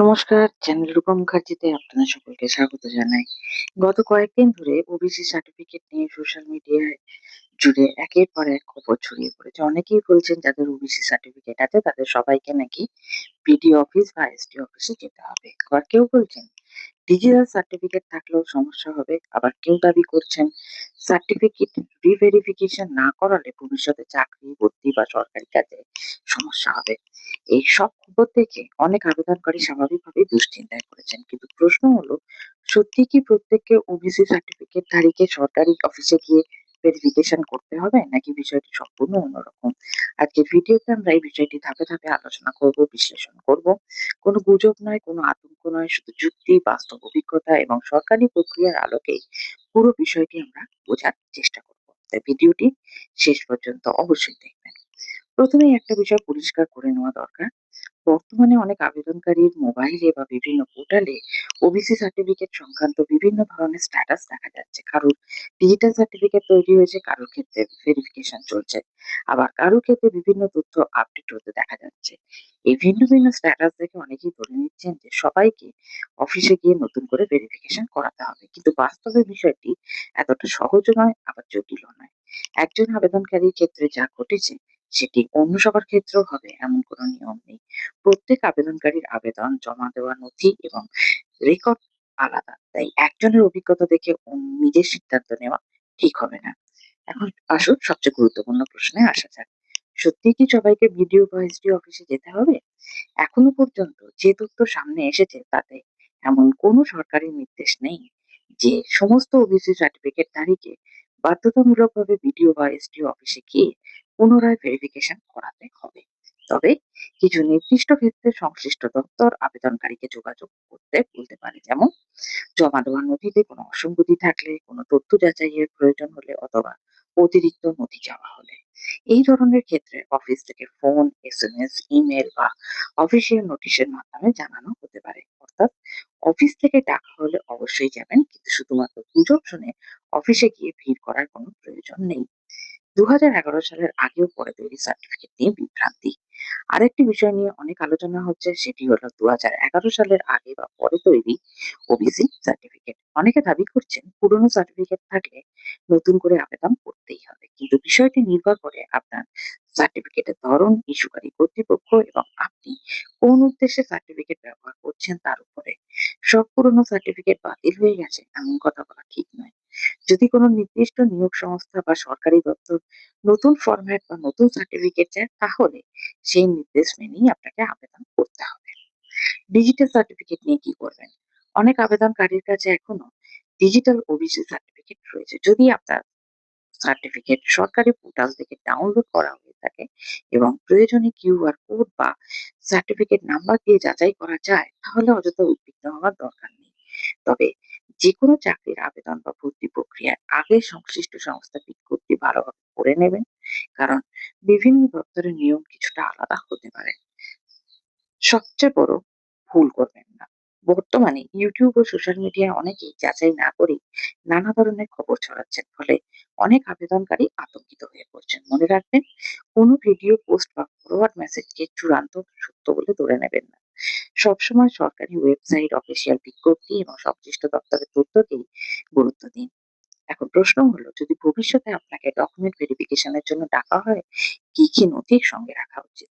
নমস্কার, চ্যানেল রূপা মুখার্জিতে আপনাদের সকলকে স্বাগত জানাই। গত কয়েকদিন ধরে ওবিসি সার্টিফিকেট নিয়ে সোশ্যাল মিডিয়ায় জুড়ে একের পর এক খবর ছড়িয়ে পড়েছে। অনেকেই বলছেন যাদের ওবিসি সার্টিফিকেট আছে তাদের সবাইকে নাকি বিডিও অফিস বা এসডি অফিসে যেতে হবে। আবার কেউ বলছেন ডিজিটাল সার্টিফিকেট থাকলেও সমস্যা হবে। আবার কেউ দাবি করছেন সার্টিফিকেট রিভেরিফিকেশন না করালে ভবিষ্যতে চাকরি, ভর্তি বা সরকারি কাজে সমস্যা হবে। এই সব খবর দেখে অনেক আবেদনকারী স্বাভাবিকভাবেই দুশ্চিন্তায় পড়েছেন। কিন্তু প্রশ্ন হলো, সত্যি কি প্রত্যেককে ওবিসি সার্টিফিকেট ধারীকে সরকারি অফিসে গিয়ে ভেরিফিকেশন করতে হবে, নাকি বিষয়টি সম্পূর্ণ অন্যরকম? আজকের ভিডিওতে আমরা এই বিষয়টি ধাপে ধাপে আলোচনা করব, বিশ্লেষণ করব। কোনো গুজব নয়, কোনো আতঙ্ক নয়, শুধু যুক্তি, বাস্তব অভিজ্ঞতা এবং সরকারি প্রক্রিয়ার আলোকেই পুরো বিষয়টি আমরা বোঝার চেষ্টা করব। তাই ভিডিওটি শেষ পর্যন্ত অবশ্যই দেখবেন। প্রথমেই একটা বিষয় পরিষ্কার করে নেওয়া দরকার। বর্তমানে অনেক আবেদনকারীর মোবাইলে বা বিভিন্ন পোর্টালে ওবিসি সার্টিফিকেট সংক্রান্ত বিভিন্ন ধরনের স্ট্যাটাস দেখা যাচ্ছে। কারোর ডিজিটাল সার্টিফিকেট তৈরি হয়েছে, কারোর ক্ষেত্রে ভেরিফিকেশন চলছে, আবার কারোর ক্ষেত্রে বিভিন্ন তথ্য আপডেট হতে দেখা যাচ্ছে। এই ভিন্ন ভিন্ন স্ট্যাটাস দেখে অনেকেই ধরে নিচ্ছেন যে সবাইকে অফিসে গিয়ে নতুন করে ভেরিফিকেশন করাতে হবে, কিন্তু বাস্তবে বিষয়টি এতটা সহজ নয়, আবার জটিলও নয়। একজন আবেদনকারীর ক্ষেত্রে যা ঘটেছে সেটি অন্য সবার ক্ষেত্রেও হবে এমন কোনো নিয়ম নেই। প্রত্যেক আবেদনকারীর আবেদন, জমা দেওয়া নথি এবং রেকর্ড আলাদা। তাই একজনের অভিজ্ঞতা দেখে নিজের সিদ্ধান্ত নেওয়া ঠিক হবে না। এখন আসুন সবচেয়ে গুরুত্বপূর্ণ প্রশ্নে আসা যাক। সত্যিই কি সবাইকে বিডিও বা এসডিও অফিসে যেতে হবে? এখনো পর্যন্ত যে তথ্য সামনে এসেছে তাতে এমন কোনো সরকারি নির্দেশ নেই যে সমস্ত ওবিসি সার্টিফিকেটধারীকে বাধ্যতামূলকভাবে বিডিও বা এসডিও অফিসে গিয়ে পুনরায় ভেরিফিকেশন করাতে হবে। তবে কিছু নির্দিষ্ট ক্ষেত্রে সংশ্লিষ্ট দপ্তর আবেদনকারীকে যোগাযোগ করতে বলতে পারে, যেমন জমা দেওয়ার নথিতে কোনো অসঙ্গতি থাকলে, কোনো তথ্য যাচাইয়ের প্রয়োজন হলে অথবা অতিরিক্ত নথি চাওয়া হলে। এই ধরনের ক্ষেত্রে অফিস থেকে ফোন, এসএমএস, ইমেল বা অফিসিয়াল নোটিশের মাধ্যমে জানানো হতে পারে। অর্থাৎ অফিস থেকে ডাকা হলে অবশ্যই যাবেন, কিন্তু শুধুমাত্র গুজব শুনে অফিসে গিয়ে ভিড় করার কোনো প্রয়োজন নেই। ২০১১ সালের আগে ও পরে তৈরি সার্টিফিকেট নিয়ে বিভ্রান্তি। আরেকটি বিষয় নিয়ে অনেক আলোচনা হচ্ছে, সেটি হলো ২০১১ সালের আগে বা পরে তৈরি ওবিসি সার্টিফিকেট। অনেকে দাবি করছেন পুরনো সার্টিফিকেট থাকলে নতুন করে আবেদন করতেই হবে। কিন্তু বিষয়টি নির্ভর করে আপনার সার্টিফিকেটের ধরন, ইস্যুকারী কর্তৃপক্ষ এবং আপনি কোন উদ্দেশ্যে সার্টিফিকেট ব্যবহার করছেন তার উপরে। সব পুরনো সার্টিফিকেট বাতিল হয়ে গেছে এমন কথা বলা ঠিক নয়। যদি কোনো নির্দিষ্ট নিয়োগ সংস্থা বা সরকারি দপ্তর নতুন ফরম্যাট বা নতুন সার্টিফিকেট চায়, তাহলে সেই নির্দেশ মেনেই আপনাকে আবেদন করতে হবে। ডিজিটাল সার্টিফিকেট নিয়ে কি করবেন? অনেক আবেদনকারীর কাছে এখনো ডিজিটাল ওবিসি সার্টিফিকেট রয়েছে। যদি আপনার সার্টিফিকেট সরকারি পোর্টাল থেকে ডাউনলোড করা হয়ে থাকে এবং প্রয়োজনে কিউআর কোড বা সার্টিফিকেট নাম্বার দিয়ে যাচাই করা যায়, তাহলে অযথা উদ্বিগ্ন হওয়ার দরকার নেই। তবে যেকোনো চাকরির আবেদন বা ভর্তি প্রক্রিয়ায় আগে সংশ্লিষ্ট সংস্থা বিজ্ঞপ্তি ভালোভাবে পড়ে নেবেন, কারণ বিভিন্ন দপ্তরের নিয়ম কিছুটা আলাদা হতে পারে। সবচেয়ে বড় ভুল করবেন না। বর্তমানে ইউটিউব ও সোশ্যাল মিডিয়ায় অনেকেই যাচাই না করেই নানা ধরনের খবর ছড়াচ্ছেন। ফলে অনেক আবেদনকারী আতঙ্কিত হয়ে পড়ছেন। মনে রাখবেন, কোনো ভিডিও, পোস্ট বা ফরওয়ার্ড মেসেজকে চূড়ান্ত সত্য বলে ধরে নেবেন না। সবসময় সরকারি ওয়েবসাইট, অফিসিয়াল বিজ্ঞপ্তি এবং সংশ্লিষ্ট দপ্তরের তথ্যকেই গুরুত্ব দিন। এখন প্রশ্ন হলো, যদি ভবিষ্যতে আপনাকে ডকুমেন্ট ভেরিফিকেশন এর জন্য ডাকা হয়, কি নথি সঙ্গে রাখা উচিত?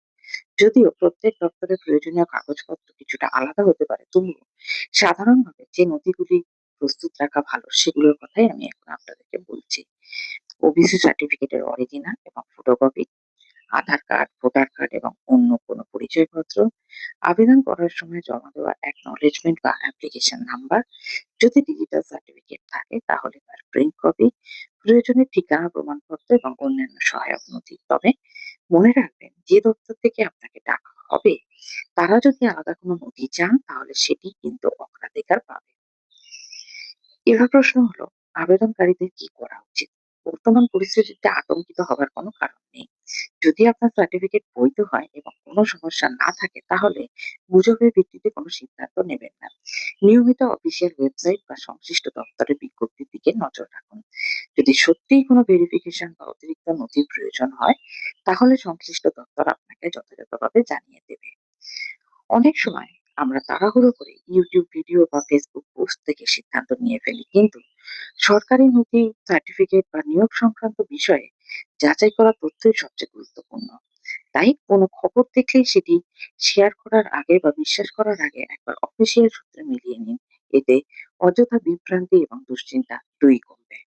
যদিও প্রত্যেক দপ্তরের প্রয়োজনীয় কাগজপত্র কিছুটা আলাদা হতে পারে, তবুও সাধারণভাবে যে নথিগুলি প্রস্তুত রাখা ভালো সেগুলোর কথাই আমি এখন আপনাদেরকে বলছি। ওবিসি সার্টিফিকেটের অরিজিনাল এবং ফটোকপি, আধার কার্ড, ভোটার কার্ড এবং অন্য কোনো পরিচয়পত্র, আবেদন করার সময় জমা দেওয়া অ্যাকনলেজমেন্ট বা অ্যাপ্লিকেশন নাম্বার, যদি ডিজিটাল সার্টিফিকেট থাকে তাহলে তার প্রিন্ট কপি, প্রয়োজনে ঠিকানা প্রমাণপত্র এবং অন্যান্য সহায়ক নথি। তবে মনে রাখবেন, যে দপ্তর থেকে আপনাকে ডাকা হবে তারা যদি আলাদা কোনো নথি চান তাহলে সেটি কিন্তু অগ্রাধিকার পাবে। এবার প্রশ্ন হলো, আবেদনকারীদের কি করা উচিত? বর্তমান পরিস্থিতিতে আতঙ্কিত হবার কোনো কারণ নেই। যদি আপনার সার্টিফিকেট বৈধ হয় এবং কোনো সমস্যা না থাকে, তাহলে গুজবের ভিত্তিতে কোনো সিদ্ধান্ত নেবেন না। নিয়মিত অফিসিয়াল ওয়েবসাইট বা সংশ্লিষ্ট দপ্তরের বিজ্ঞপ্তির দিকে নজর রাখুন। যদি সত্যিই কোনো ভেরিফিকেশন বা অতিরিক্ত নথির প্রয়োজন হয়, তাহলে সংশ্লিষ্ট দপ্তর আপনাকে যথাযথভাবে জানিয়ে দেবে। অনেক সময় আমরা তাড়াহুড়ো করে ইউটিউব ভিডিও বা ফেসবুক পোস্ট থেকে সিদ্ধান্ত নিয়ে ফেলি, কিন্তু সরকারি নথি, সার্টিফিকেট বা নিয়োগ সংক্রান্ত বিষয়ে যাচাই করা তথ্যই সবচেয়ে গুরুত্বপূর্ণ। তাই কোনো খবর দেখলেই সেটি শেয়ার করার আগে বা বিশ্বাস করার আগে একবার অফিসিয়াল সূত্রে মিলিয়ে নিন। এতে অযথা বিভ্রান্তি এবং দুশ্চিন্তা দুই কমবে।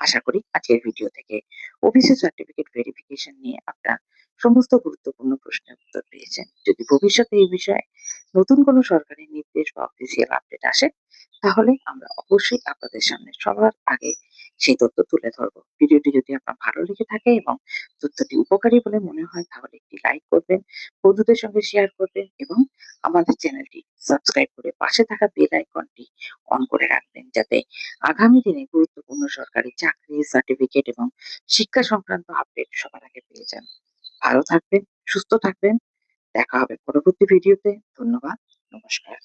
আশা করি আজকের ভিডিও থেকে ওবিসি সার্টিফিকেট ভেরিফিকেশন নিয়ে আপনার সমস্ত গুরুত্বপূর্ণ প্রশ্নের উত্তর পেয়েছেন। যদি ভবিষ্যতে এই বিষয়ে নতুন কোনো সরকারি নির্দেশ বা অফিসিয়াল আপডেট আসে, তাহলে আমরা অবশ্যই আপনাদের সামনে সবার আগে সেই তথ্য তুলে ধরবো। ভিডিওটি যদি আপনার ভালো লেগে থাকে এবং তথ্যটি উপকারী বলে মনে হয়, তাহলে একটি লাইক করবেন, বন্ধুদের সঙ্গে শেয়ার করবেন এবং আমাদের চ্যানেলটি সাবস্ক্রাইব করে পাশে থাকা বেল আইকনটি অন করে রাখবেন, যাতে আগামী দিনে গুরুত্বপূর্ণ সরকারি চাকরি, সার্টিফিকেট এবং শিক্ষা সংক্রান্ত আপডেট সবার আগে পেয়ে যান। ভালো থাকবেন, সুস্থ থাকবেন। দেখা হবে পরবর্তী ভিডিওতে। ধন্যবাদ। নমস্কার।